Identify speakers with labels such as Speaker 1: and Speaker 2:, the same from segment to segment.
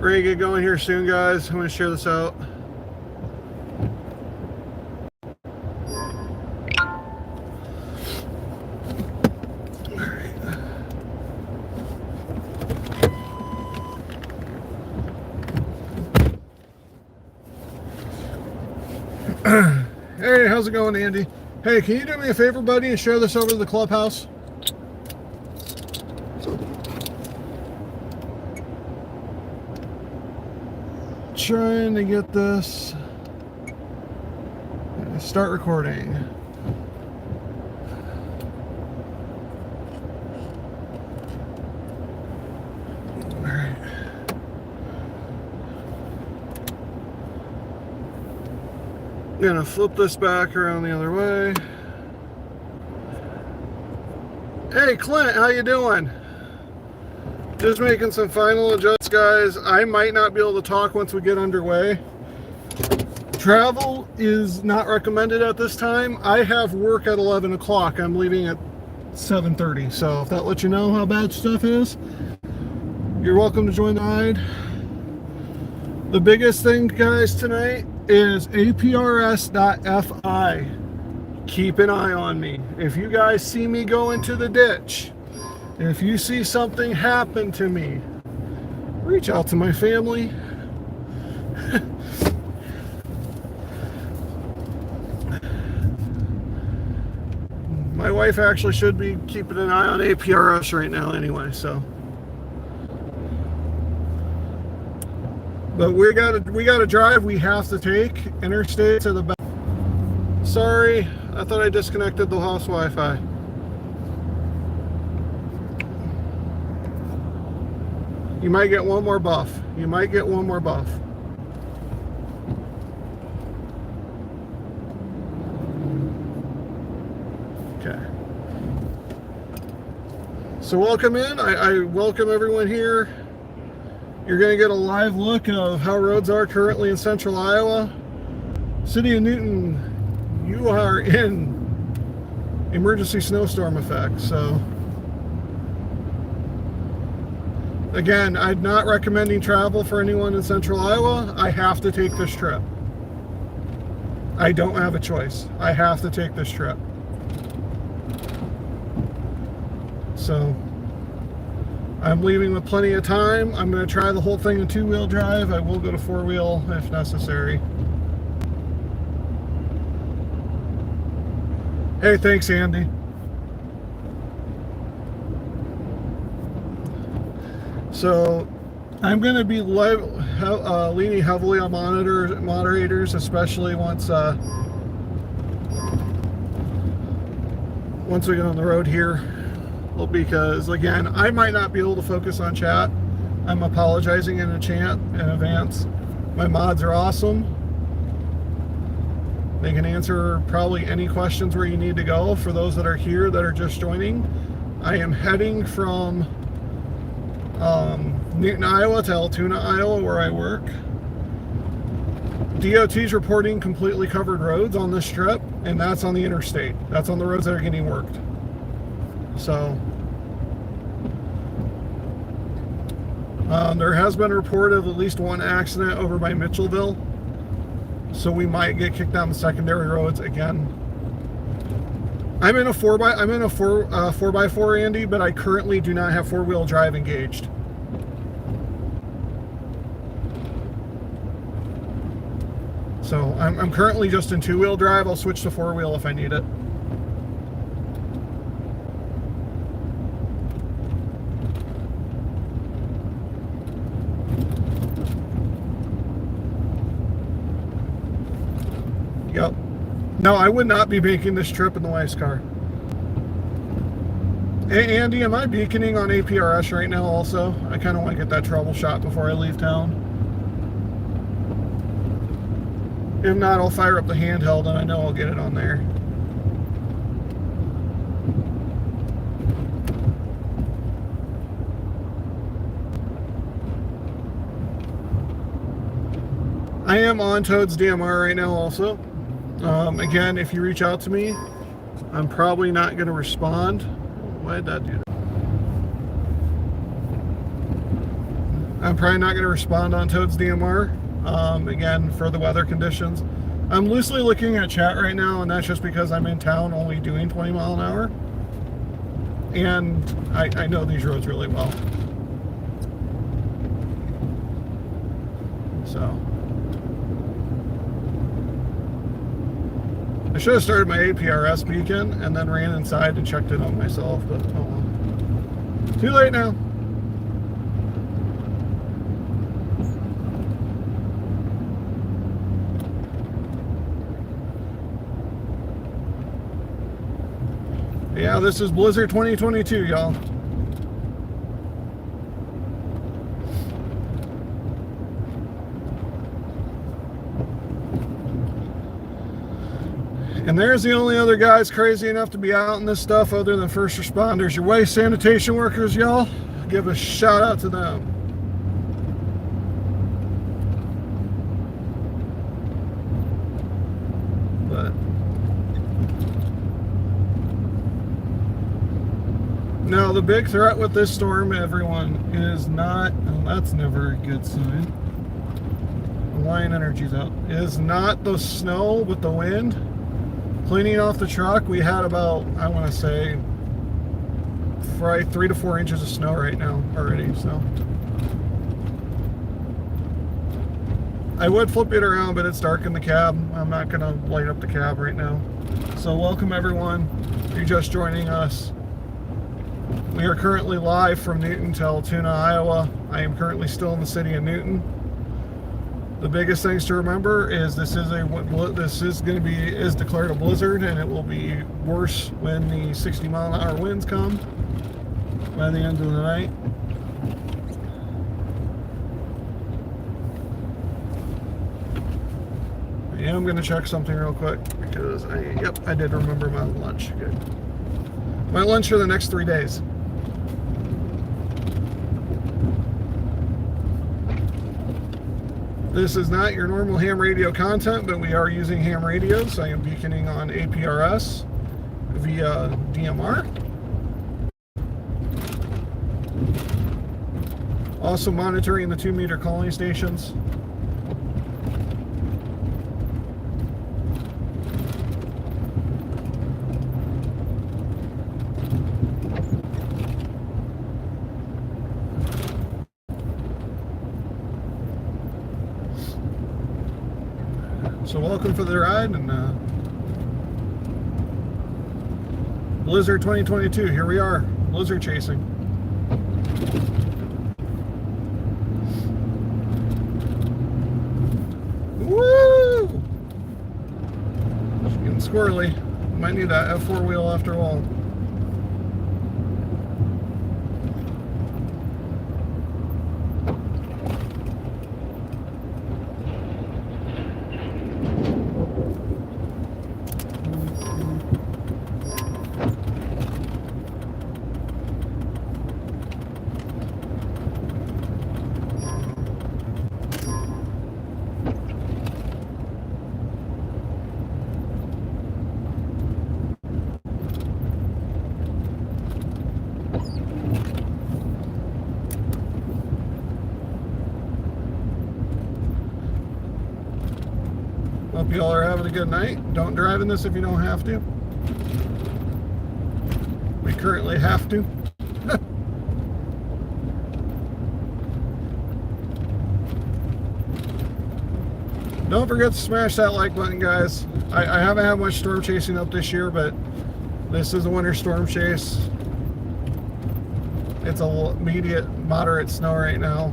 Speaker 1: Ready to get going here soon, guys. I'm going to share this out. Hey, how's it going, Andy? Hey, can you do me a favor, buddy, and share this over to the clubhouse? Trying to get this. Start recording. All right. I'm gonna flip this back around the other way. Hey, Clint, how you doing? Just making some final adjustments, guys. I might not be able to talk once we get underway. Travel is not recommended at this time. I have work at 11 o'clock. I'm leaving at 7:30. So if that lets you know how bad stuff is, you're welcome to join the ride. The biggest thing, guys, tonight is APRS.FI. Keep an eye on me. If you guys see me go into the ditch, if you see something happen to me, reach out to my family. My wife actually should be keeping an eye on APRS right now anyway, so. But we gotta drive. We have to take interstates are the best. Sorry, I thought I disconnected the house Wi-Fi. You might get one more buff. You might get one more buff. Okay. So welcome in. I welcome everyone here. You're going to get a live look of how roads are currently in central Iowa. City of Newton, you are in emergency snowstorm effect. So, again, I'm not recommending travel for anyone in central Iowa. I have to take this trip. I don't have a choice. I have to take this trip. So, I'm leaving with plenty of time. I'm going to try the whole thing in two-wheel drive. I will go to four-wheel if necessary. Hey, thanks, Andy. So, I'm going to be leaning heavily on moderators, especially once we get on the road here. Well, because again, I might not be able to focus on chat. I'm apologizing in advance. My mods are awesome. They can answer probably any questions where you need to go. For those that are here that are just joining, I am heading from Newton, Iowa to Altoona, Iowa, where I work. DOT's reporting completely covered roads on this trip, and that's on the interstate. That's on the roads that are getting worked. So, there has been a report of at least one accident over by Mitchellville. So we might get kicked down the secondary roads again. I'm in a 4x4, Andy, but I currently do not have four-wheel drive engaged. So I'm currently just in two-wheel drive. I'll switch to four-wheel if I need it. Yep. No, I would not be making this trip in the wife's car. Hey, Andy, am I beaconing on APRS right now also? I kind of want to get that troubleshot before I leave town. If not, I'll fire up the handheld and I know I'll get it on there. I am on Toad's DMR right now also. Again, if you reach out to me, I'm probably not going to respond. Why did that do that? I'm probably not going to respond on Toad's DMR, again, for the weather conditions. I'm loosely looking at chat right now, and that's just because I'm in town only doing 20 mile an hour. And I know these roads really well. So I should have started my APRS beacon and then ran inside and checked it on myself, but oh well. Too late now. Yeah, this is Blizzard 2022, y'all. And there's the only other guys crazy enough to be out in this stuff other than first responders. Your waste sanitation workers, y'all. Give a shout out to them. But now the big threat with this storm, everyone, is not, well, that's never a good sign. Lion Energy's out. Is not the snow with the wind. Cleaning off the truck, we had about, I want to say, probably 3 to 4 inches of snow right now already, so. I would flip it around, but it's dark in the cab. I'm not going to light up the cab right now. So welcome everyone. If you're just joining us. We are currently live from Newton to Altoona, Iowa. I am currently still in the city of Newton. The biggest things to remember is this is declared a blizzard, and it will be worse when the 60 mile an hour winds come by the end of the night. Yeah, I'm going to check something real quick because I did remember my lunch. Good. My lunch for the next 3 days. This is not your normal ham radio content, but we are using ham radios. I am beaconing on APRS via DMR. Also monitoring the 2-meter calling stations. So welcome for the ride, and Blizzard 2022, here we are, blizzard chasing. Woo! It's getting squirrely. Might need that F4 wheel after all. Hope you all are having a good night. Don't drive in this if you don't have to. We currently have to. Don't forget to smash that like button, guys. I haven't had much storm chasing up this year, but this is a winter storm chase. It's a immediate moderate snow right now.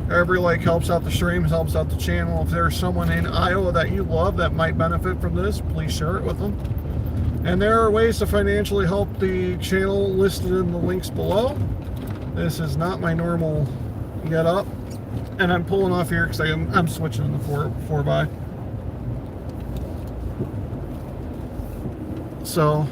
Speaker 1: Every like helps out the stream, helps out the channel. If there's someone in Iowa that you love that might benefit from this, please share it with them. And there are ways to financially help the channel listed in the links below. This is not my normal get up, and I'm pulling off here because I'm switching to the 4x. So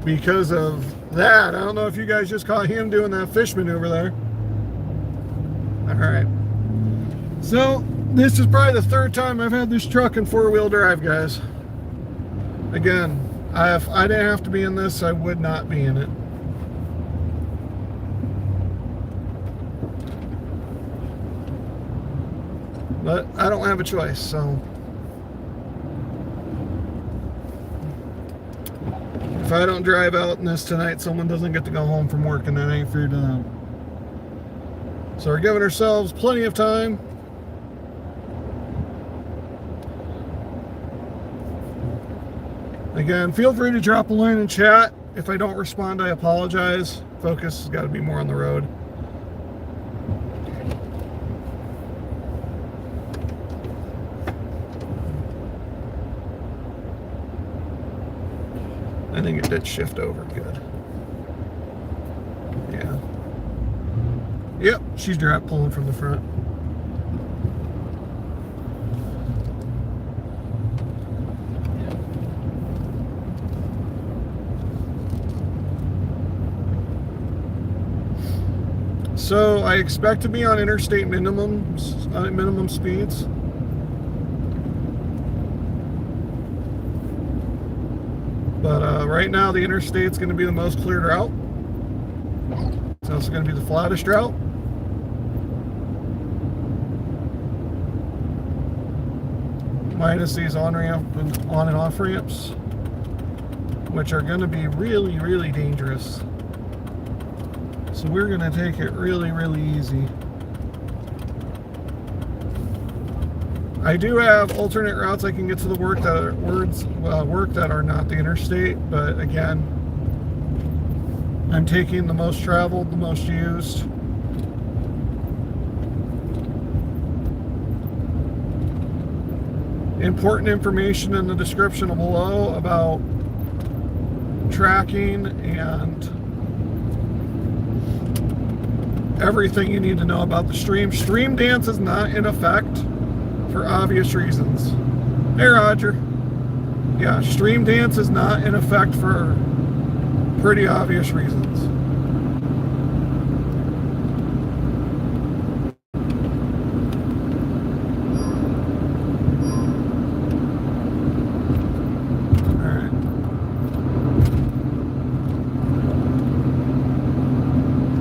Speaker 1: because of that, I don't know if you guys just caught him doing that fish maneuver there. All right. So This is probably the third time I've had this truck in four-wheel drive, guys. Again, if I didn't have to be in this, I would not be in it. But I don't have a choice, so if I don't drive out in this tonight, someone doesn't get to go home from work, and that ain't fair to them. So we're giving ourselves plenty of time. Again, feel free to drop a line in chat. If I don't respond, I apologize. Focus has got to be more on the road. I think it did shift over good. Yeah. Yep, she's pulling from the front. So I expect to be on interstate minimum speeds. But right now the interstate's going to be the most cleared route. It's also going to be the flattest route. Minus these on and off ramps, which are going to be really, really dangerous. So we're going to take it really, really easy. I do have alternate routes I can get to the work that are not the interstate, but again, I'm taking the most traveled, the most used. Important information in the description below about tracking and everything you need to know about the stream. Stream dance is not in effect for obvious reasons. Hey, Roger. Yeah, stream dance is not in effect for pretty obvious reasons.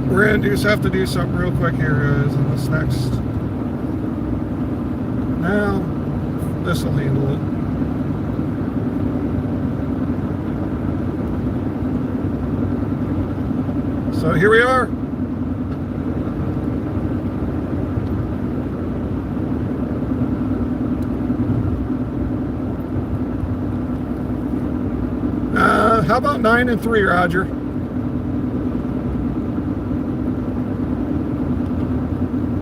Speaker 1: We're going to have to do something real quick here, guys, in this next. Now, this will handle it. So here we are. How about 9 and 3, Roger?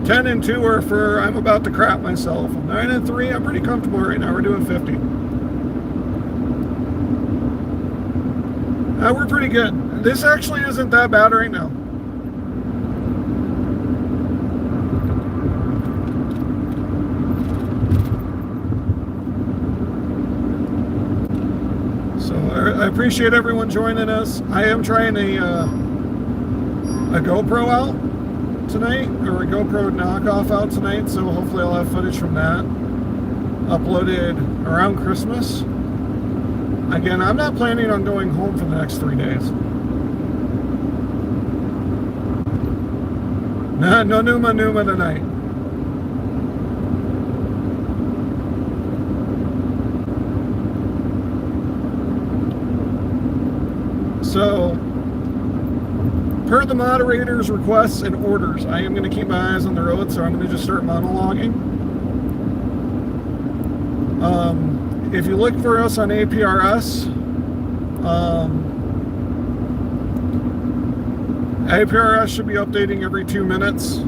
Speaker 1: 10 and 2 are for I'm about to crap myself. 9 and 3, I'm pretty comfortable right now. We're doing 50. We're pretty good. This actually isn't that bad right now. So I appreciate everyone joining us. I am trying a GoPro out tonight, or a GoPro knockoff out tonight, so hopefully I'll have footage from that uploaded around Christmas. Again, I'm not planning on going home for the next 3 days. No Numa tonight. So, per the moderator's requests and orders, I am going to keep my eyes on the road, so I'm going to just start monologuing. If you look for us on APRS, APRS should be updating every 2 minutes.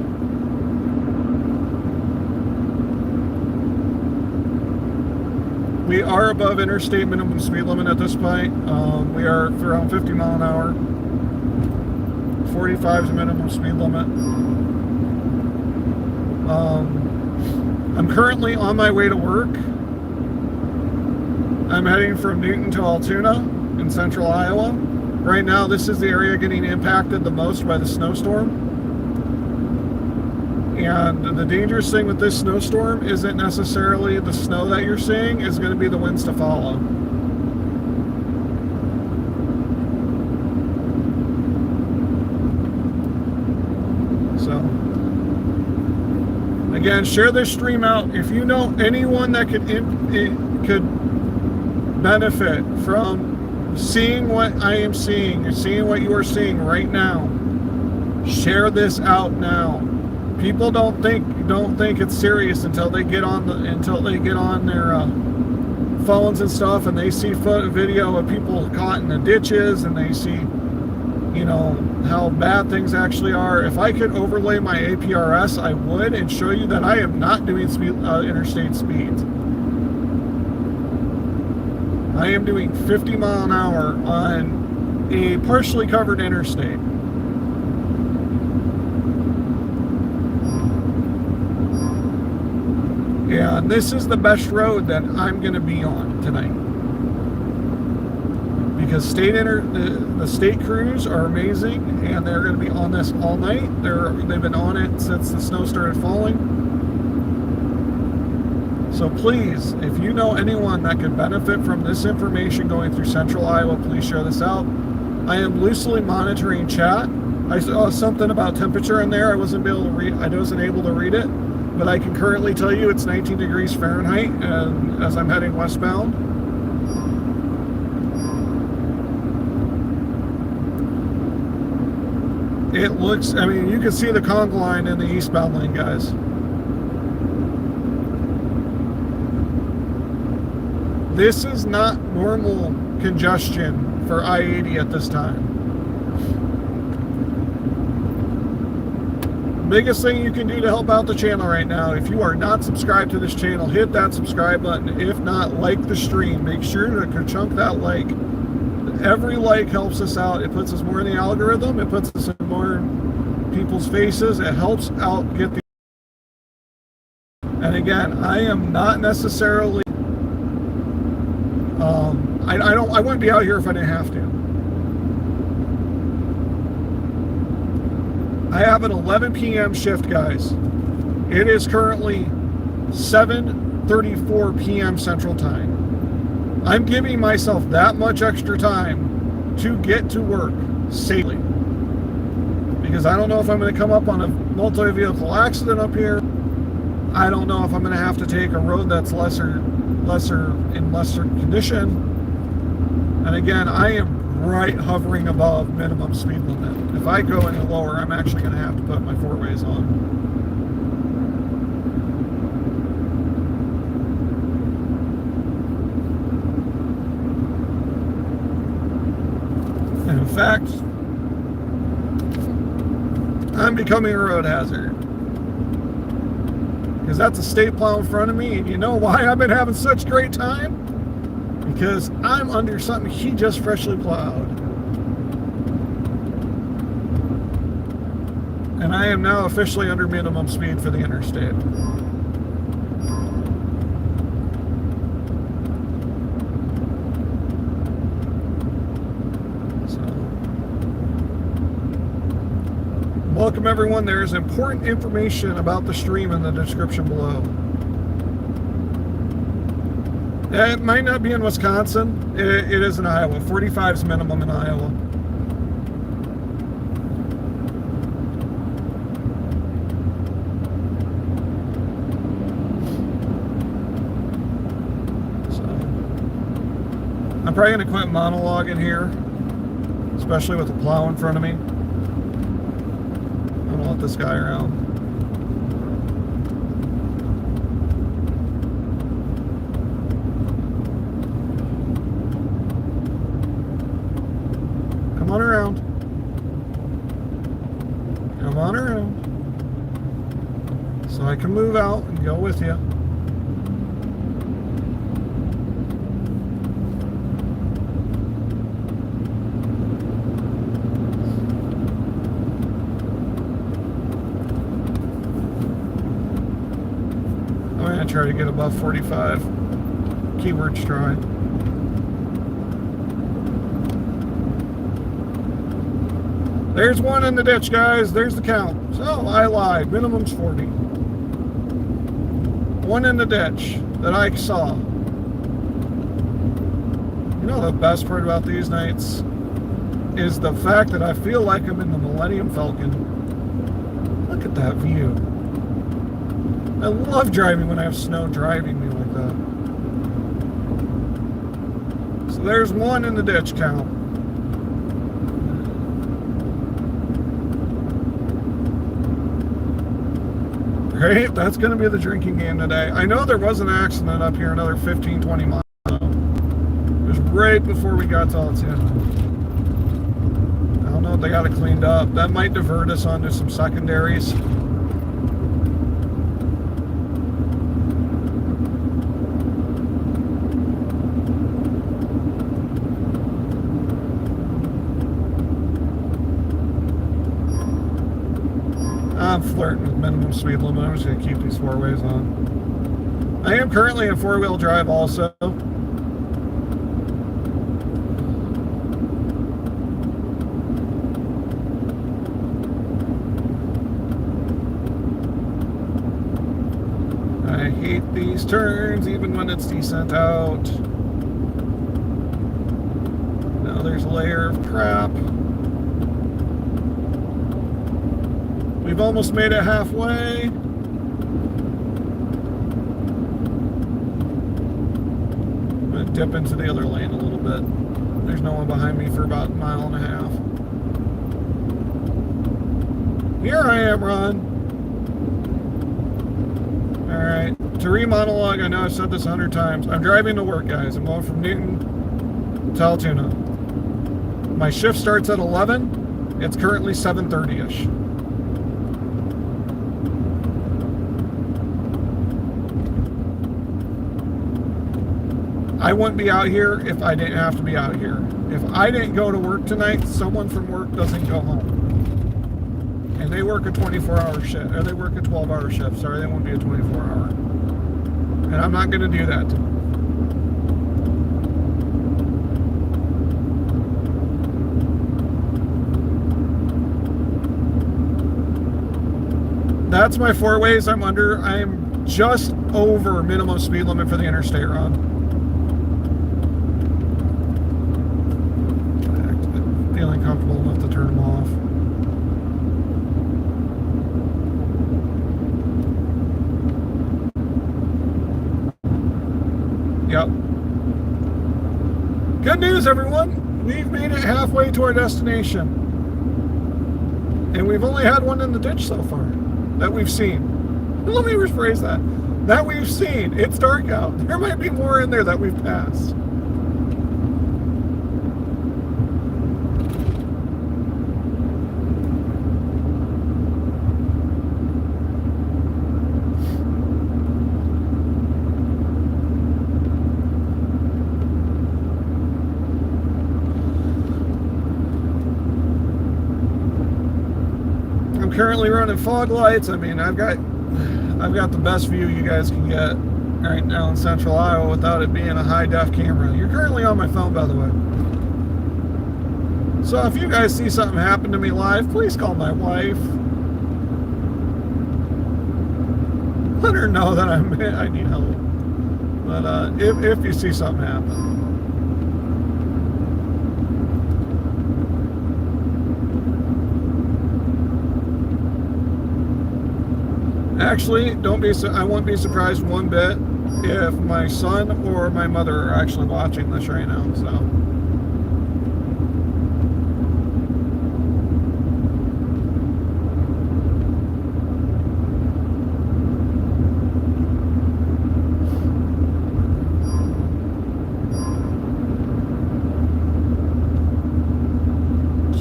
Speaker 1: We are above interstate minimum speed limit at this point. We are around 50 mile an hour. 45 is the minimum speed limit. I'm currently on my way to work. I'm heading from Newton to Altoona in central Iowa. Right now, this is the area getting impacted the most by the snowstorm. And the dangerous thing with this snowstorm isn't necessarily the snow that you're seeing, it's going to be the winds to follow. So, again, share this stream out. If you know anyone that could benefit from seeing what I am seeing, or seeing what you are seeing right now, share this out now. People don't think it's serious until they get on their phones and stuff, and they see video of people caught in the ditches, and they see, you know, how bad things actually are. If I could overlay my APRS, I would, and show you that I am not doing interstate speeds. I am doing 50 mile an hour on a partially covered interstate. And this is the best road that I'm going to be on tonight, because the state crews are amazing, and they're going to be on this all night. They've been on it since the snow started falling. So please, if you know anyone that could benefit from this information going through Central Iowa, please share this out. I am loosely monitoring chat. I saw something about temperature in there. I wasn't able to read it. But I can currently tell you it's 19 degrees Fahrenheit, and as I'm heading westbound. It looks, I mean, you can see the conga line in the eastbound lane, guys. This is not normal congestion for I-80 at this time. Biggest thing you can do to help out the channel right now, if you are not subscribed to this channel, hit that subscribe button. If not, like the stream. Make sure to chunk that like. Every like helps us out. It puts us more in the algorithm. It puts us in more people's faces. It helps out get the... And again, I am not necessarily... I wouldn't be out here if I didn't have to. I have an 11 p.m. shift, guys. It is currently 7:34 p.m. Central Time. I'm giving myself that much extra time to get to work safely, because I don't know if I'm going to come up on a multi-vehicle accident up here. I don't know if I'm going to have to take a road that's lesser condition. And again, I am right hovering above minimum speed limit. If I go any lower, I'm actually going to have to put my four-ways on. And in fact, I'm becoming a road hazard, because that's a state plow in front of me. And you know why I've been having such great time? Because I'm under something he just freshly plowed. And I am now officially under minimum speed for the interstate. So, welcome everyone. There's important information about the stream in the description below. It might not be in Wisconsin. It is in Iowa. 45 is minimum in Iowa. So, I'm probably going to quit monologuing here, especially with the plow in front of me. I'm going to let this guy around. Come on around. Come on around. So I can move out and go with you. I'm going to try to get above 45. Keywords try. There's one in the ditch, guys. There's the count. So I lied. Minimum's 40. One in the ditch that I saw. You know the best part about these nights is the fact that I feel like I'm in the Millennium Falcon. Look at that view. I love driving when I have snow driving me like that. So there's one in the ditch count. Right? That's going to be the drinking game today. I know there was an accident up here another 15, 20 miles. It was right before we got to Altoona. I don't know if they got it cleaned up. That might divert us onto some secondaries. I'm flirting with minimum speed limit. I'm just going to keep these four-ways on. I am currently in four-wheel drive also. I hate these turns even when it's decent out. Now there's a layer of crap. We've almost made it halfway. I'm going to dip into the other lane a little bit. There's no one behind me for about a mile and a half. Here I am, Ron. Alright. To re-monologue, I know I've said this 100 times. I'm driving to work, guys. I'm going from Newton to Altoona. My shift starts at 11. It's currently 7:30-ish. I wouldn't be out here if I didn't have to be out here. If I didn't go to work tonight, someone from work doesn't go home. And they work a 24-hour shift, or they work a 12-hour shift. Sorry, they won't be a 24-hour. And I'm not going to do that to them. That's my four ways I'm under. I'm just over minimum speed limit for the interstate run. Feeling comfortable enough to turn them off. Yep. Good news, everyone. We've made it halfway to our destination. And we've only had one in the ditch so far that we've seen. Let me rephrase that. That we've seen. It's dark out. There might be more in there that we've passed. Currently running fog lights. I mean, I've got the best view you guys can get right now in central Iowa without it being a high def camera. You're currently on my phone, by the way. So if you guys see something happen to me live, please call my wife. Let her know that I need help. But if you see something happen. Actually, I won't be surprised one bit if my son or my mother are actually watching this right now, so.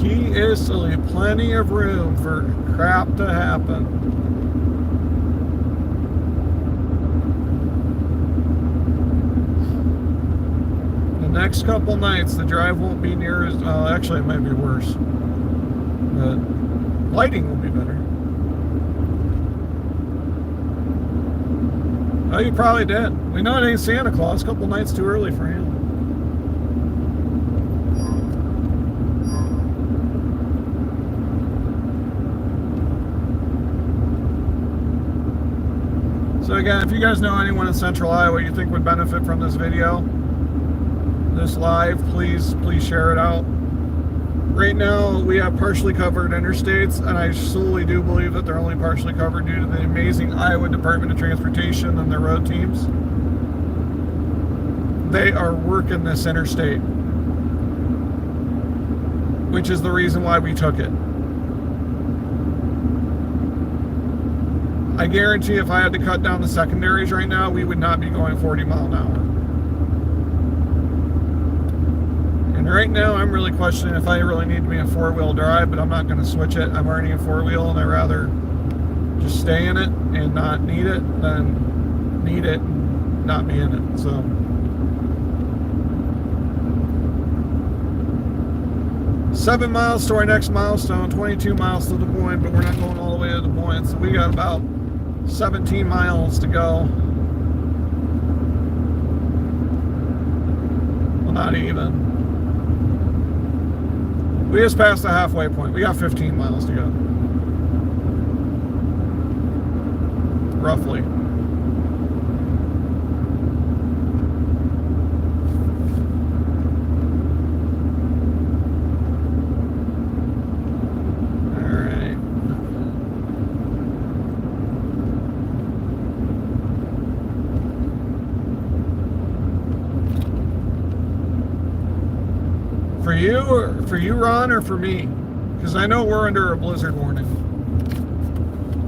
Speaker 1: Key is to leave plenty of room for crap to happen. Next couple nights the drive won't be near as actually it might be worse, but lighting will be better. Oh, you probably did. We know it ain't Santa Claus. A couple nights too early for him. So again, if you guys know anyone in Central Iowa you think would benefit from this video, this live, please share it out. Right now, we have partially covered interstates, and I solely do believe that they're only partially covered due to the amazing Iowa Department of Transportation and their road teams. They are working this interstate, which is the reason why we took it. I guarantee if I had to cut down the secondaries right now, we would not be going 40 mile an hour. And right now, I'm really questioning if I really need to be in four-wheel drive, but I'm not going to switch it. I'm already in four-wheel, and I'd rather just stay in it and not need it than need it and not be in it. So, seven miles to our next milestone, 22 miles to Des Moines, but we're not going all the way to Des Moines. So we got about 17 miles to go. Well, not even. We just passed the halfway point. We got 15 miles to go. Roughly. Alright. For you, Ron, or for me? Because I know we're under a blizzard warning.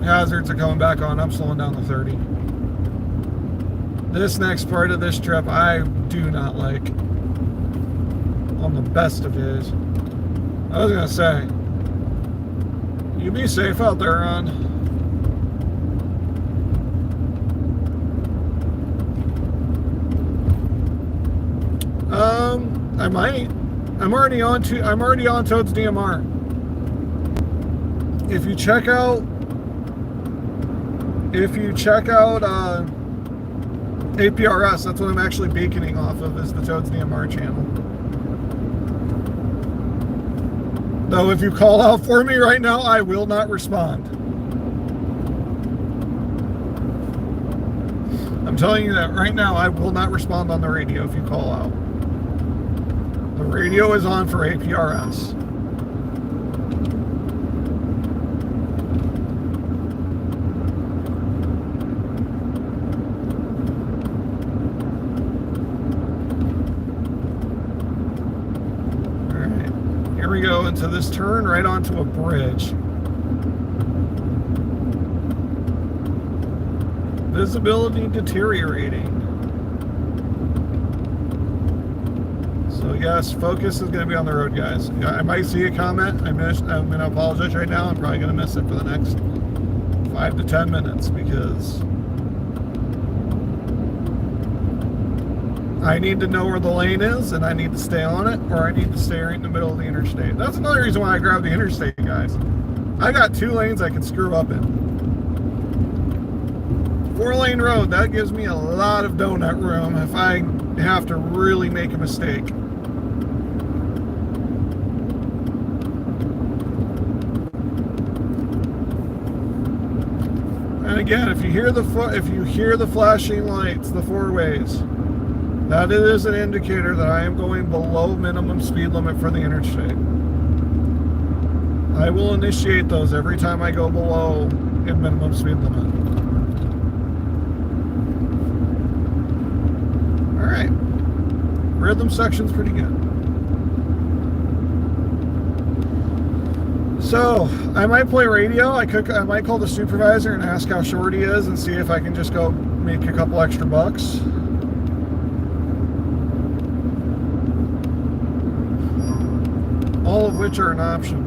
Speaker 1: Hazards are coming back on. I'm slowing down to 30. This next part of this trip, I do not like. On the best of days. I was going to say, you be safe out there, Ron. I might. I'm already on Toad's DMR. If you check out APRS, that's what I'm actually beaconing off of, is the Toad's DMR channel. Though if you call out for me right now, I will not respond. I'm telling you that right now, I will not respond on the radio if you call out. The radio is on for APRS. Alright, here we go into this turn right onto a bridge. Visibility deteriorating. So yes, focus is going to be on the road, guys. I might see a comment. I'm going to apologize right now. I'm probably going to miss it for the next 5 to 10 minutes because I need to know where the lane is and I need to stay on it, or I need to stay right in the middle of the interstate. That's another reason why I grabbed the interstate, guys. I got 2 lanes I can screw up in. 4-lane road, that gives me a lot of donut room if I have to really make a mistake. And again, if you hear the flashing lights, the 4 ways, that is an indicator that I am going below minimum speed limit for the interstate. I will initiate those every time I go below in minimum speed limit. Alright. Rhythm section's pretty good. So, I might play radio. I might call the supervisor and ask how short he is and see if I can just go make a couple extra bucks. All of which are an option.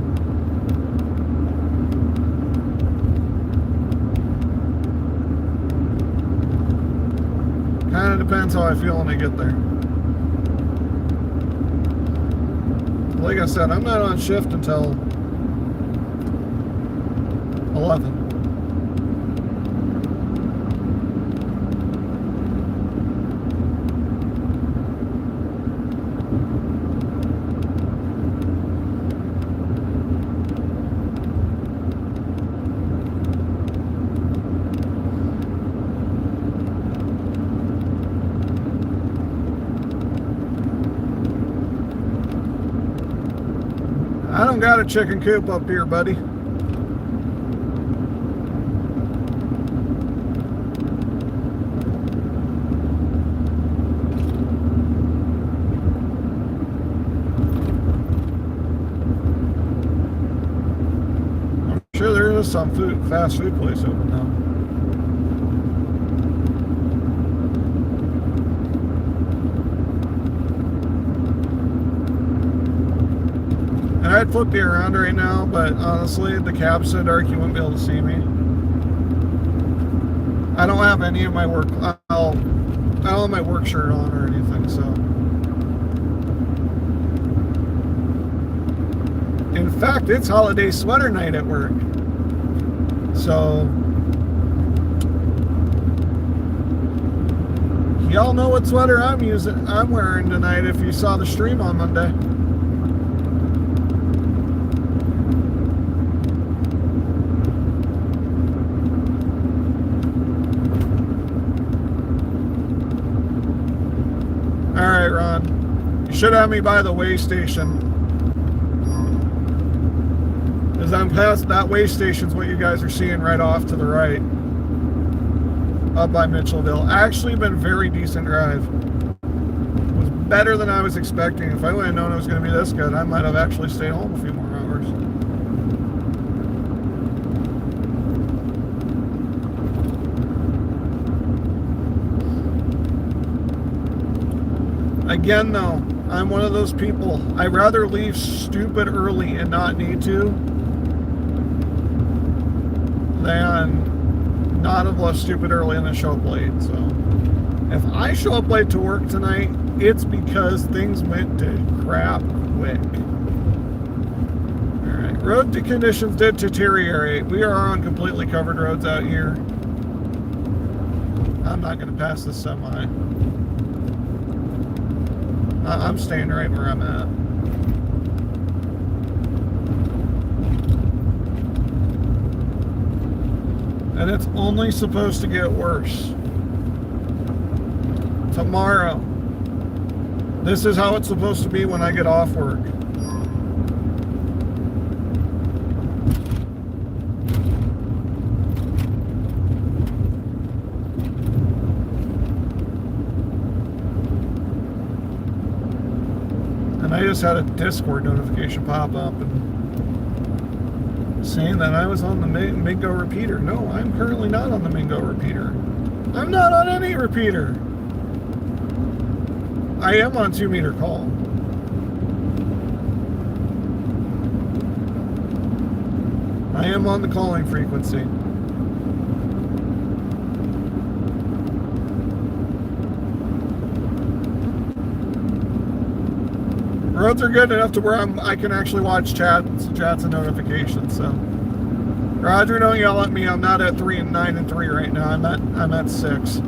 Speaker 1: Kind of depends how I feel when I get there. Like I said, I'm not on shift until 11. got a chicken coop up here, buddy. I'm sure there is some fast food place open now. And I'd flip you around right now, but honestly, the cab's so dark you wouldn't be able to see me. I don't have any of my work. I don't have my work shirt on or anything, so. In fact, it's holiday sweater night at work. So, y'all know what sweater I'm wearing tonight if you saw the stream on Monday. All right, Ron. You should have me by the way station. As I'm past that way station's what you guys are seeing right off to the right. Up by Mitchellville. Actually been very decent drive. It was better than I was expecting. If I would have known it was going to be this good, I might have actually stayed home a few more hours. Again, though, I'm one of those people. I'd rather leave stupid early and not need to than not have left stupid early and then show up late. So if I show up late to work tonight, it's because things went to crap quick. Alright, road conditions did deteriorate. We are on completely covered roads out here. I'm not going to pass this semi. I'm staying right where I'm at. And it's only supposed to get worse. Tomorrow. This is how it's supposed to be when I get off work. I just had a Discord notification pop up and saying that I was on the Mingo repeater. No, I'm currently not on the Mingo repeater. I'm not on any repeater. I am on 2 meter call. I am on the calling frequency. Roads are good enough to where I can actually watch chats and notifications. So, Roger, don't yell at me. I'm not at 3 and 9 and 3 right now. I'm at 6.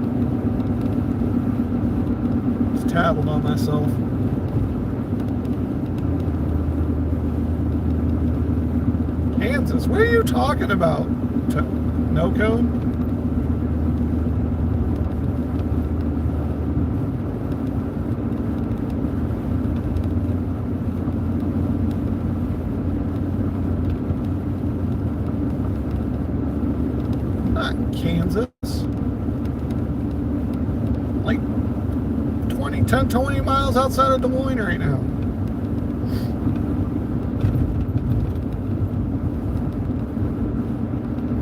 Speaker 1: Just tattled on myself. Kansas, what are you talking about? No code? Kansas, like 20 miles outside of Des Moines right now.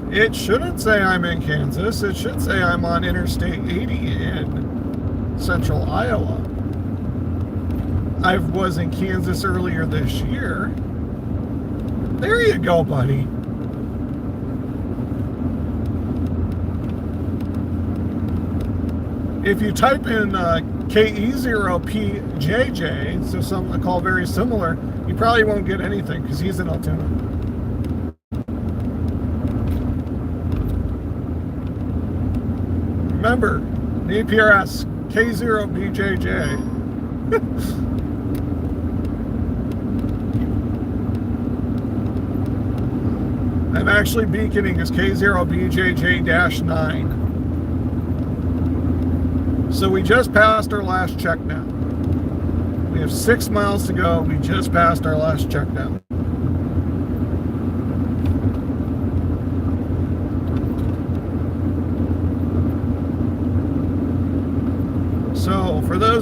Speaker 1: It shouldn't say I'm in Kansas. It should say I'm on Interstate 80 in central Iowa. I was in Kansas earlier this year. There you go, buddy. If you type in KE0PJJ, so something I call very similar, you probably won't get anything because he's in Altoona. Remember, the APRS K0BJJ. I'm actually beaconing as K0BJJ-9. So we just passed our last check down. We have 6 miles to go. We just passed our last check down.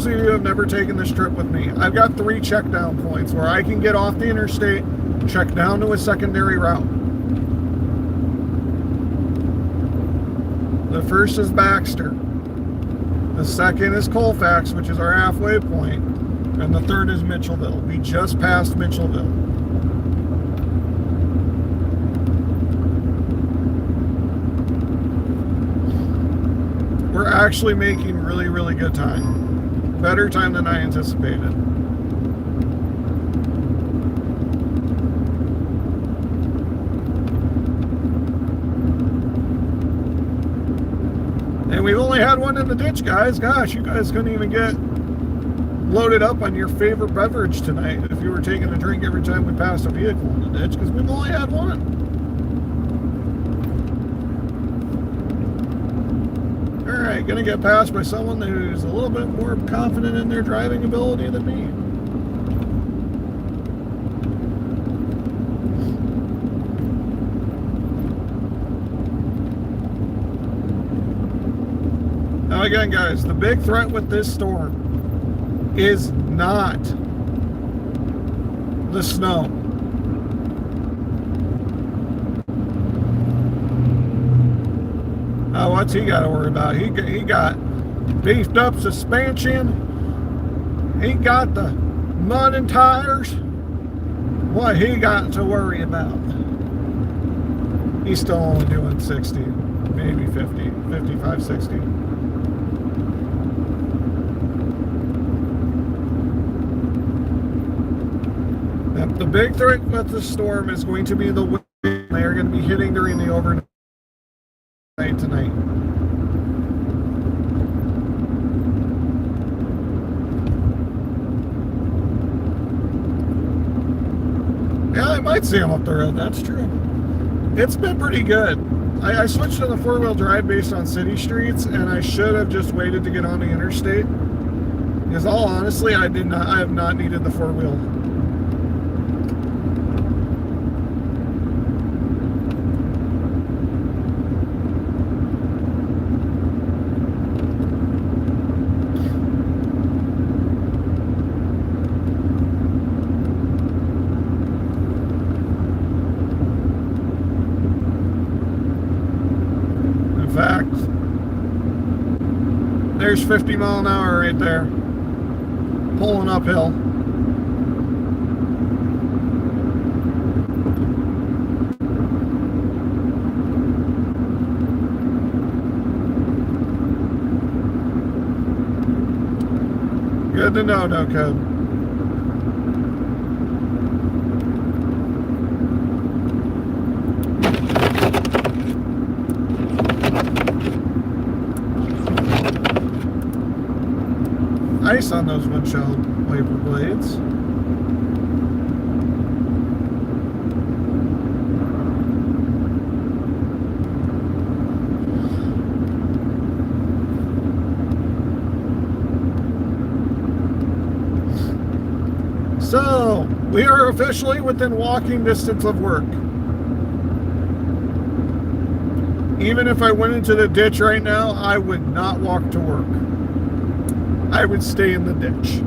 Speaker 1: those of you who have never taken this trip with me, I've got 3 check down points where I can get off the interstate, check down to a secondary route. The first is Baxter. The second is Colfax, which is our halfway point. And the third is Mitchellville. We just passed Mitchellville. We're actually making really, really good time. Better time than I anticipated. And we've only had one in the ditch, guys. Gosh, you guys couldn't even get loaded up on your favorite beverage tonight if you were taking a drink every time we passed a vehicle in the ditch, because we've only had one. Alright, gonna get passed by someone who's a little bit more confident in their driving ability than me. Now again, guys, the big threat with this storm is not the snow. What's he got to worry about? He got beefed up suspension. He got the mud and tires. What he got to worry about? He's still only doing 60, maybe 50, 55, 60. The big threat with the storm is going to be the wind. They are going to be hitting during the overnight tonight. Yeah, I might see them up the road. That's true. It's been pretty good. I switched to the 4-wheel drive based on city streets, and I should have just waited to get on the interstate. Because all honestly, I have not needed the 4-wheel. There's 50 mile an hour right there, pulling uphill. Good to know, no code. Ice on those windshield wiper blades. So, we are officially within walking distance of work. Even if I went into the ditch right now, I would not walk to work. I would stay in the ditch.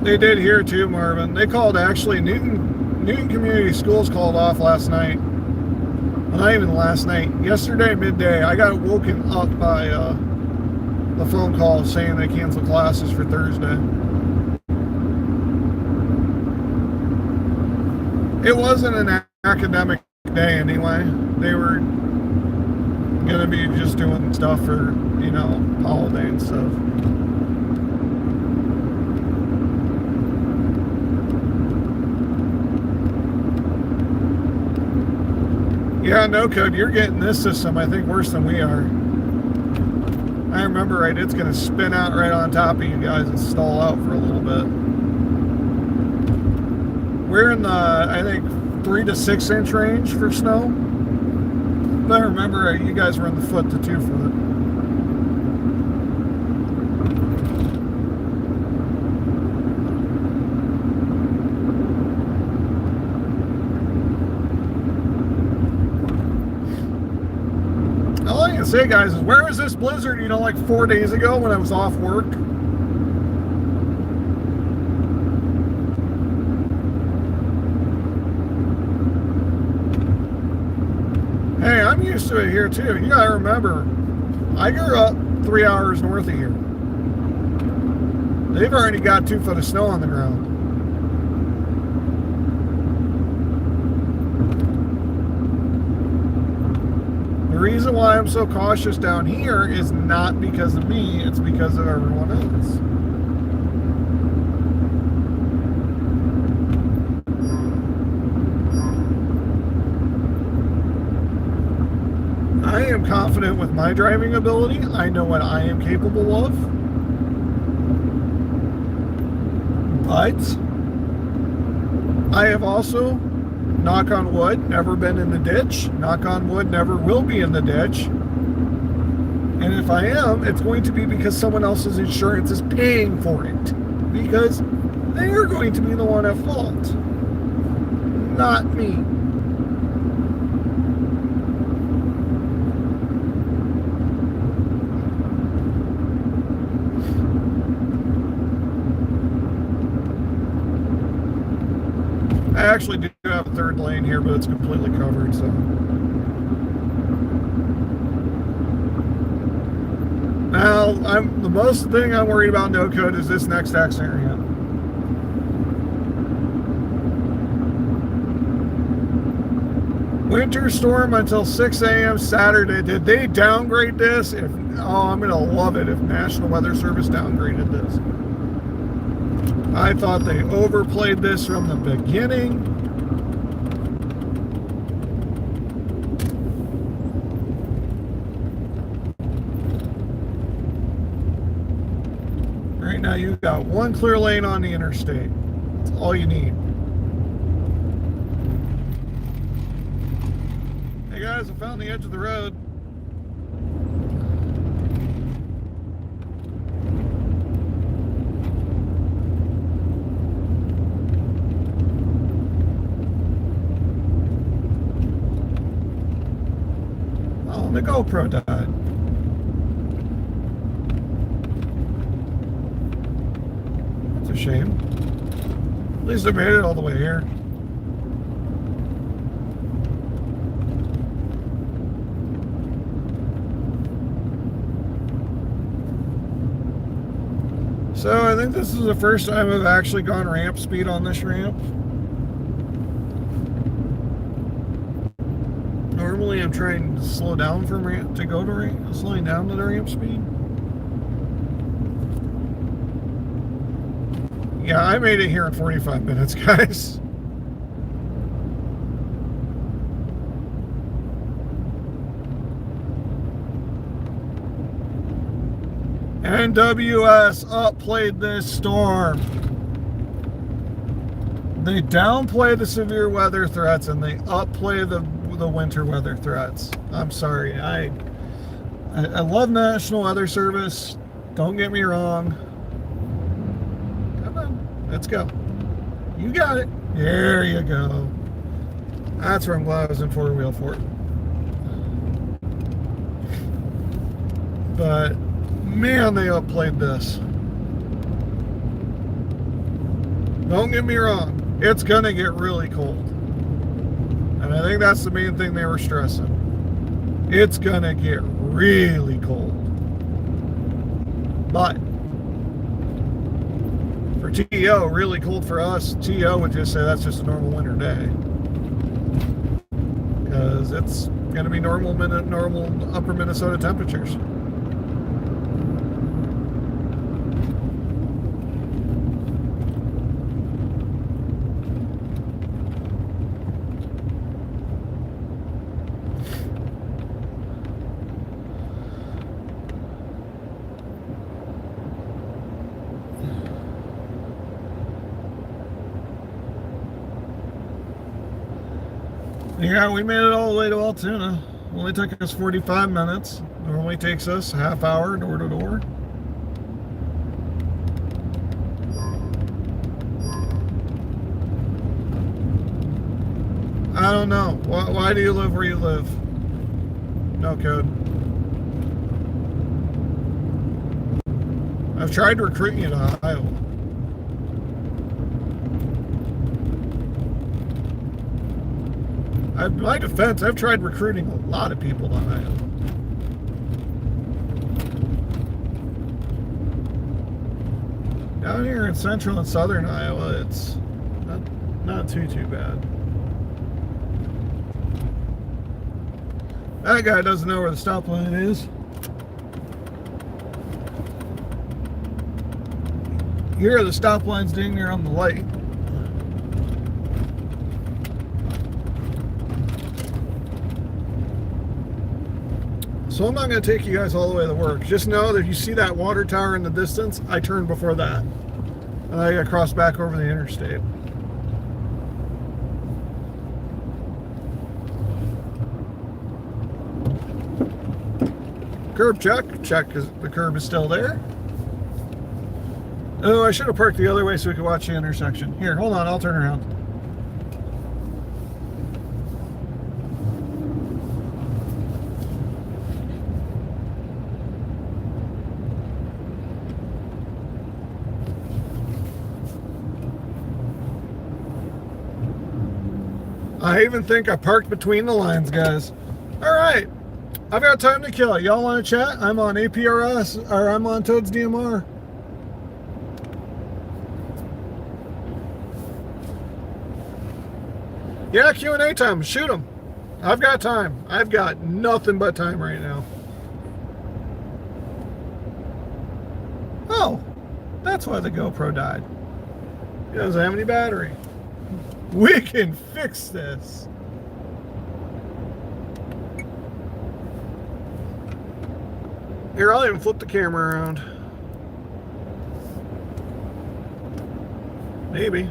Speaker 1: They did here too, Marvin. They called actually, Newton Community Schools called off last night. Well, not even last night. Yesterday midday, I got woken up by the phone call saying they canceled classes for Thursday. It wasn't an academic day anyway. They were gonna be just doing stuff for, you know, holiday and stuff. Yeah, no code, you're getting this system, I think, worse than we are. I remember right, it's going to spin out right on top of you guys and stall out for a little bit. We're in the, I think, 3 to 6 inch range for snow. If I remember right, you guys were in the 1 to 2 foot. to say, guys, is where was this blizzard, like 4 days ago when I was off work? Hey, I'm used to it here too. You gotta remember, I grew up 3 hours north of here. They've already got 2 foot of snow on the ground. The reason why I'm so cautious down here is not because of me, it's because of everyone else. I am confident with my driving ability. I know what I am capable of. But I have also, knock on wood, never been in the ditch. Knock on wood, never will be in the ditch. And if I am, it's going to be because someone else's insurance is paying for it. Because they are going to be the one at fault, not me. I actually do have a 3rd lane here, but it's completely covered, so. Now, the most thing I'm worried about no code is this next accident area. Winter storm until 6 a.m. Saturday. Did they downgrade this? I'm going to love it if National Weather Service downgraded this. I thought they overplayed this from the beginning. Right now you've got 1 clear lane on the interstate. That's all you need. Hey guys, I found the edge of the road. The GoPro died. That's a shame. At least I made it all the way here. So I think this is the first time I've actually gone ramp speed on this ramp. Normally I'm trying to slow down from ramp to go to ramp, slowing down to the ramp speed. Yeah, I made it here in 45 minutes, guys. NWS upplayed this storm. They downplay the severe weather threats and they upplay the winter weather threats. I'm sorry. I love National Weather Service. Don't get me wrong. Come on, let's go. You got it. There you go. That's where I'm glad I was in four-wheel for it. But man, they upplayed this. Don't get me wrong. It's gonna get really cold. And I think that's the main thing they were stressing. It's gonna get really cold. But for TO, really cold for us, TO would just say that's just a normal winter day. Because it's gonna be normal upper Minnesota temperatures. Yeah, we made it all the way to Altoona. Only took us 45 minutes. Normally takes us a half hour door to door. I don't know. Why do you live where you live? No code. I've tried recruiting you to Iowa. In my defense, I've tried recruiting a lot of people to Iowa. Down here in central and southern Iowa, it's not too bad. That guy doesn't know where the stop line is. Here, the stop line's dang near on the light. So I'm not going to take you guys all the way to work. Just know that if you see that water tower in the distance, I turned before that. And I got to cross back over the interstate. Curb check. Check because the curb is still there. Oh, I should have parked the other way so we could watch the intersection. Here, hold on, I'll turn around. I even think I parked between the lines, guys. All right, I've got time to kill. Y'all want to chat? I'm on APRS, or I'm on Toad's DMR. Yeah, Q&A time. Shoot them. I've got time. I've got nothing but time right now. Oh, that's why the GoPro died. It doesn't have any battery. We can fix this. Here, I'll even flip the camera around. Maybe.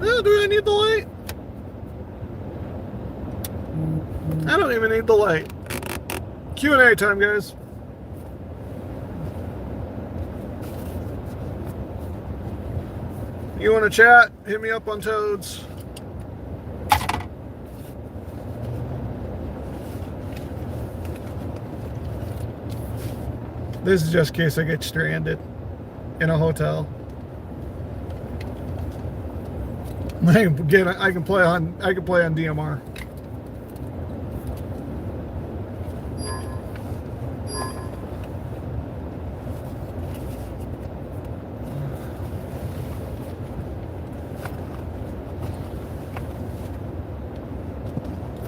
Speaker 1: Oh, do I need the light? I don't even need the light. Q&A time, guys. You want to chat? Hit me up on Toads. This is just in case I get stranded in a hotel. I can play on DMR.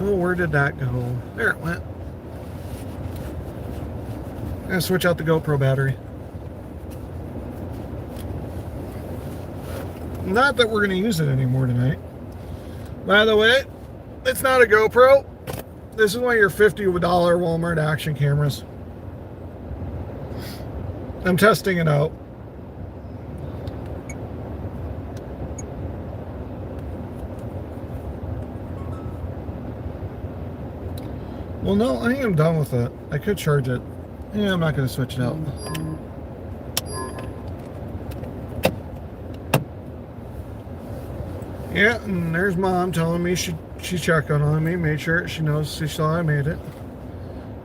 Speaker 1: Oh, where did that go? There it went. I'm gonna switch out the GoPro battery. Not that we're going to use it anymore tonight. By the way, it's not a GoPro. This is one of your $50 Walmart action cameras. I'm testing it out. Well, no, I think I'm done with it. I could charge it. Yeah, I'm not going to switch it out. Yeah, and there's Mom telling me she checked on me, made sure she knows she saw I made it.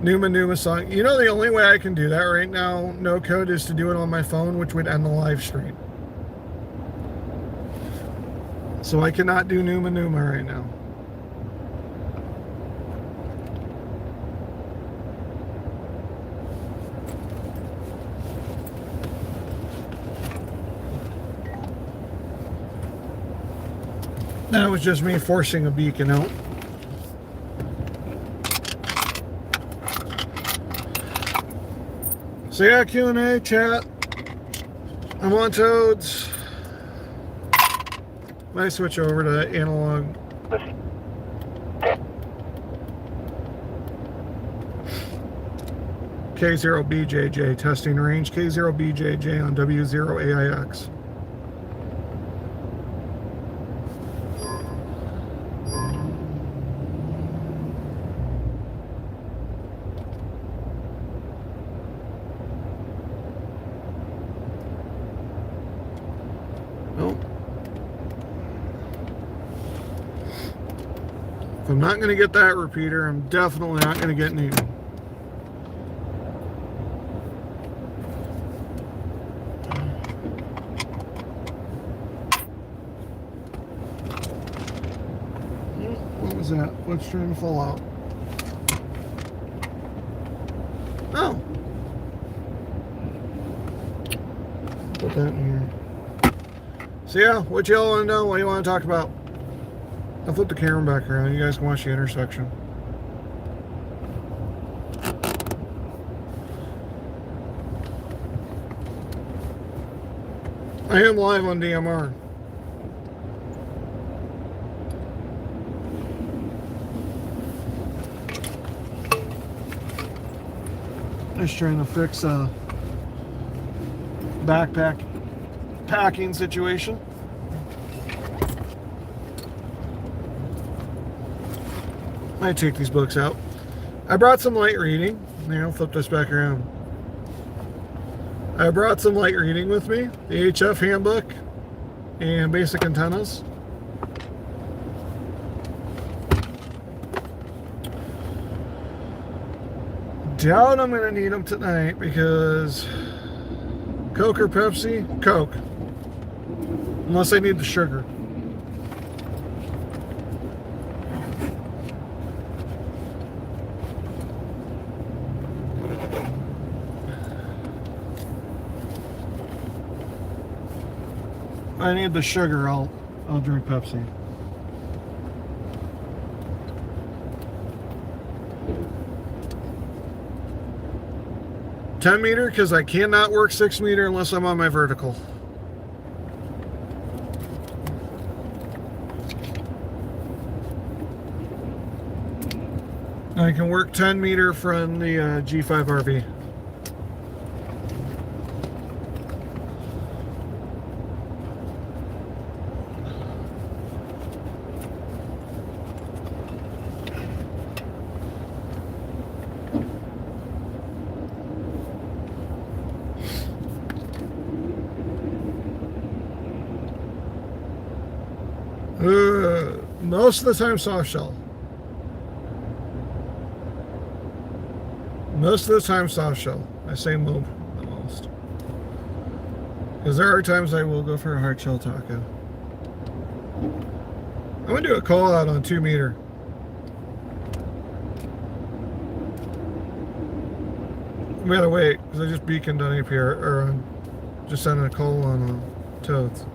Speaker 1: Numa song. You know the only way I can do that right now, no code, is to do it on my phone, which would end the live stream. So I cannot do Numa right now. That was just me forcing a beacon out. So yeah, Q&A, chat. I'm on Toads. Might switch over to analog. K0BJJ testing range. K0BJJ on W0AIX. If I'm not going to get that repeater, I'm definitely not going to get Newton. What's trying to fall out? Oh. Put that in here. So yeah, what y'all want to know? What do you want to talk about? I'll flip the camera back around. You guys can watch the intersection. I am live on DMR. Just trying to fix a backpack packing situation. Might take these books out. I brought some light reading. Here, I'll flip this back around. I brought some light reading with me. The HF handbook and basic antennas. Doubt I'm going to need them tonight because Coke or Pepsi? Coke. Unless I need the sugar. I need the sugar, I'll drink Pepsi. $10 meter because I cannot work 6 meter unless I'm on my vertical. I can work 10 meter from the G5 RV. Most of the time soft shell. Most of the time soft shell. I say move the most. Because there are times I will go for a hard shell taco. I'm going to do a call out on 2 meter. We gotta wait because I just beaconed on APR, or just sending a call on toads.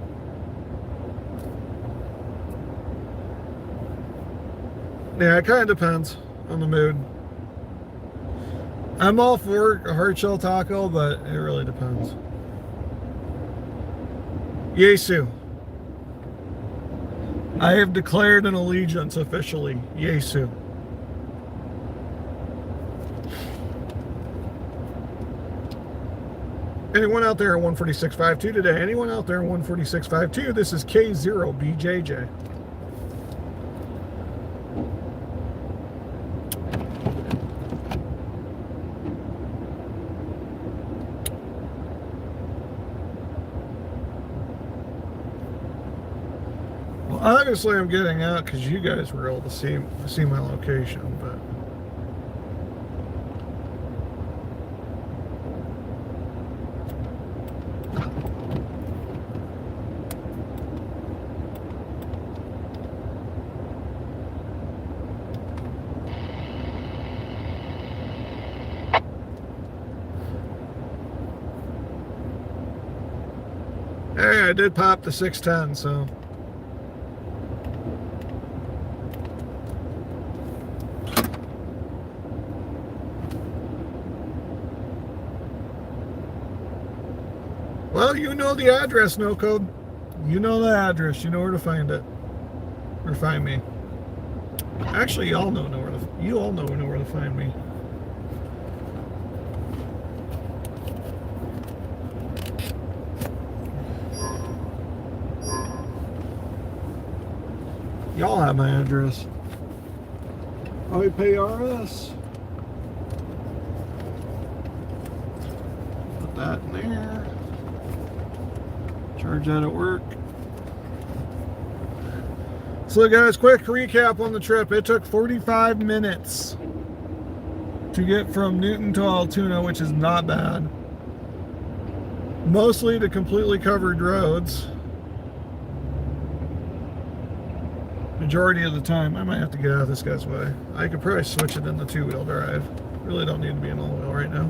Speaker 1: Yeah, it kind of depends on the mood. I'm all for a hard shell taco, but it really depends. Yesu. I have declared an allegiance officially. Yesu. Anyone out there at 146.52 today? Anyone out there at 146.52? This is K0BJJ. Obviously, I'm getting out because you guys were able to see my location, but hey, I did pop the 610, so. Well, you know the address, no code. You know the address. You know where to find it, or find me. Actually, you all know where to find me. Y'all have my address. I pay RS. Put that in there. Charge that at work. So guys, quick recap on the trip. It took 45 minutes to get from Newton to Altoona, which is not bad. Mostly to completely covered roads. majority of the time. I might have to get out of this guy's way. I could probably switch it into two-wheel drive. Really don't need to be in all-wheel right now.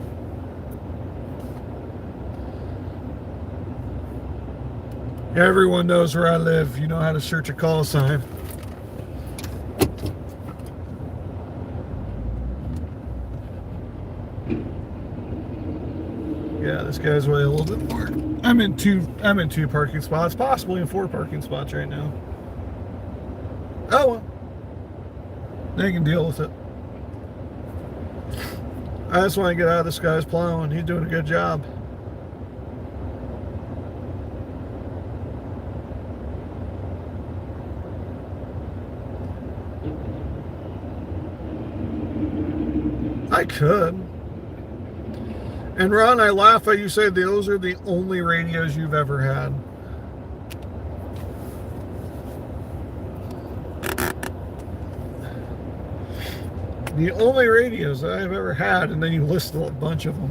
Speaker 1: Everyone knows where I live. You know how to search a call sign. Yeah, this guy's way a little bit more. I'm in two parking spots, possibly in 4 parking spots right now. Oh well. They can deal with it. I just want to get out of this guy's plowing. He's doing a good job. I could. And Ron, I laugh at you say those are the only radios you've ever had. The only radios that I've ever had, and then you list a bunch of them.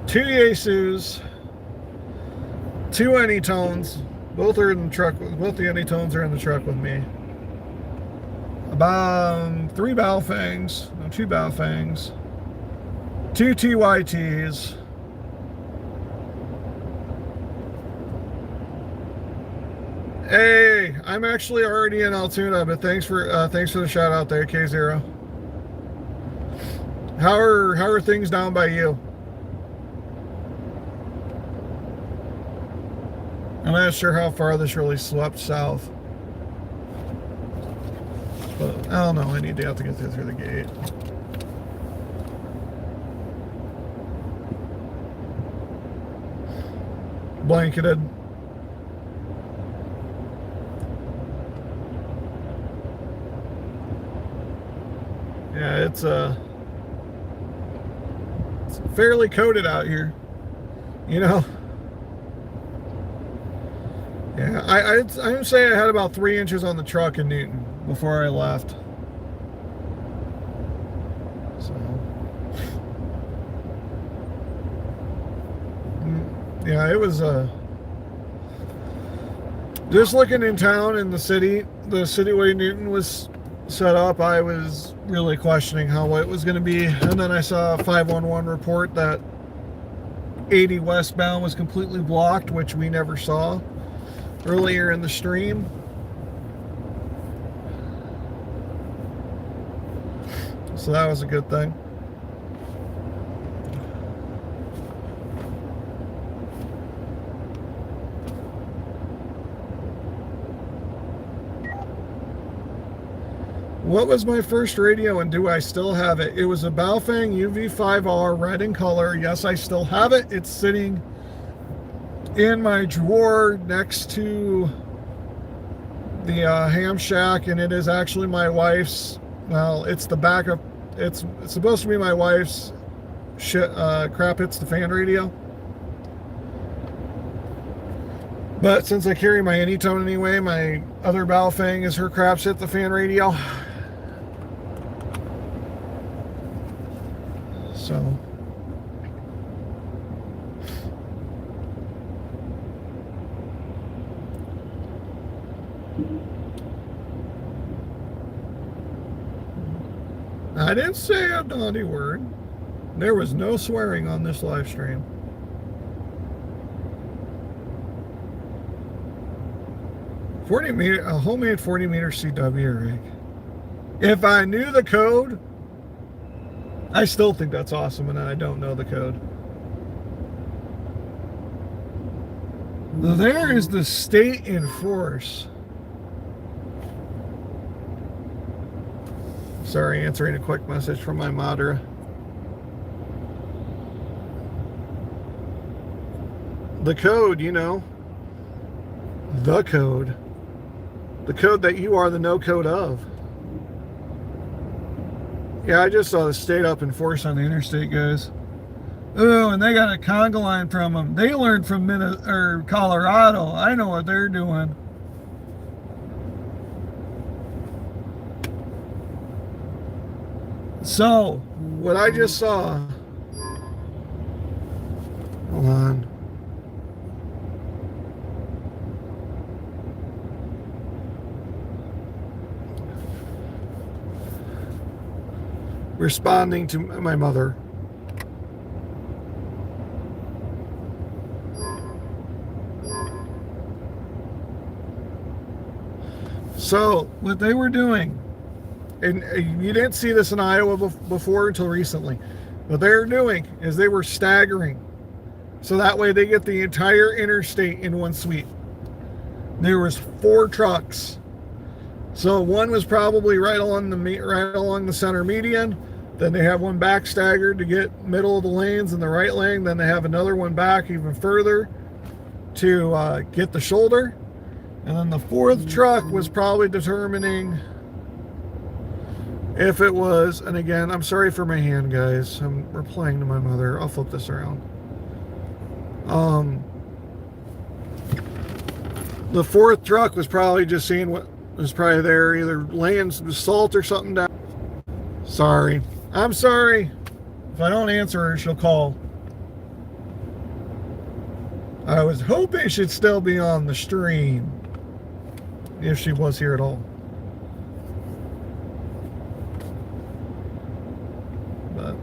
Speaker 1: 2 Yaesus, 2 Anytones, both are in the truck. Both the Anytones are in the truck with me. About 3 Baofangs, no, 2 Baofangs, 2 TYTs, hey, I'm actually already in Altoona, but thanks for the shout out there, K0. How are things down by you? I'm not sure how far this really swept south, but I don't know. I need to have to get through the gate. Blanketed. Yeah, it's fairly coated out here, you know. Yeah, I'd say I had about 3 inches on the truck in Newton before I left. So, yeah, it was just looking in town in the way Newton was set up, I was really questioning how it was going to be. And then I saw a 511 report that 80 westbound was completely blocked, which we never saw earlier in the stream. So that was a good thing. What was my first radio and do I still have it? It was a Baofeng UV5R, red in color. Yes, I still have it. It's sitting in my drawer next to the ham shack, and it is actually my wife's. Well, it's the backup. It's supposed to be my wife's crap hits the fan radio. But since I carry my Anytone anyway, my other Baofeng is her craps hit the fan radio. So I didn't say a naughty word. There was no swearing on this live stream. A homemade 40-meter CW rig. If I knew the code, I still think that's awesome, and I don't know the code. There is the state in force. Sorry, answering a quick message from my modder. The code, you know. The code. The code that you are the no code of. Yeah, I just saw the state up in force on the interstate, guys. Oh, and they got a conga line from them. They learned from Colorado. I know what they're doing. So, what I just saw. Hold on. responding to my mother. So what they were doing, and you didn't see this in Iowa before until recently, what they were doing is they were staggering. So that way they get the entire interstate in one sweep. There was 4 trucks. So one was probably right along the center median. Then they have one back staggered to get middle of the lanes in the right lane. Then they have another one back even further to get the shoulder. And then the 4th truck was probably determining if it was, and again, I'm sorry for my hand, guys. I'm replying to my mother. I'll flip this around. The 4th truck was probably just seeing what was probably there, either laying some salt or something down. Sorry. I'm sorry. If I don't answer her, she'll call. I was hoping she'd still be on the stream, if she was here at all. But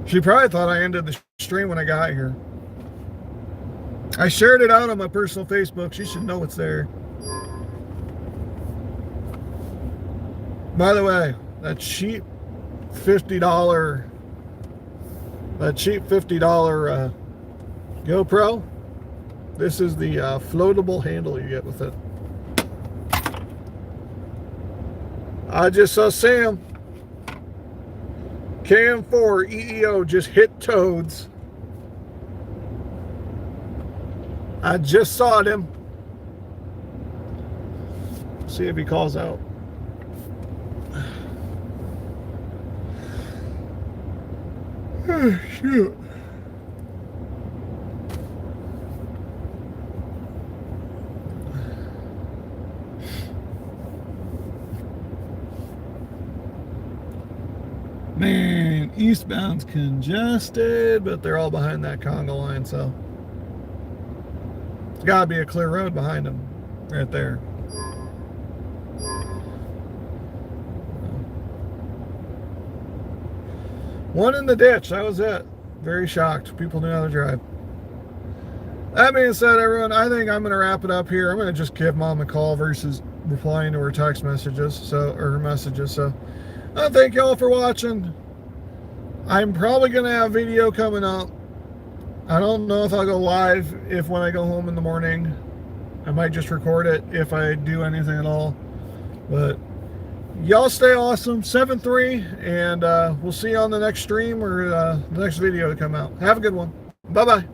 Speaker 1: she probably thought I ended the stream when I got here. I shared it out on my personal Facebook. She should know it's there. By the way, that cheap $50 GoPro, this is the floatable handle you get with it. I just saw Sam KM4 EEO just hit toads. I just saw him. See if he calls out. Oh, shoot. Man, eastbound's congested, but they're all behind that conga line, so it's got to be a clear road behind them right there. One in the ditch, that was it. Very shocked. People knew how to drive. That being said, everyone, I think I'm going to wrap it up here. I'm going to just give Mom a call versus replying to her text messages, or her messages. So thank y'all for watching. I'm probably going to have video coming up. I don't know if I'll go live when I go home in the morning. I might just record it if I do anything at all. But y'all stay awesome. 7-3, and we'll see you on the next stream or the next video to come out. Have a good one. Bye-bye.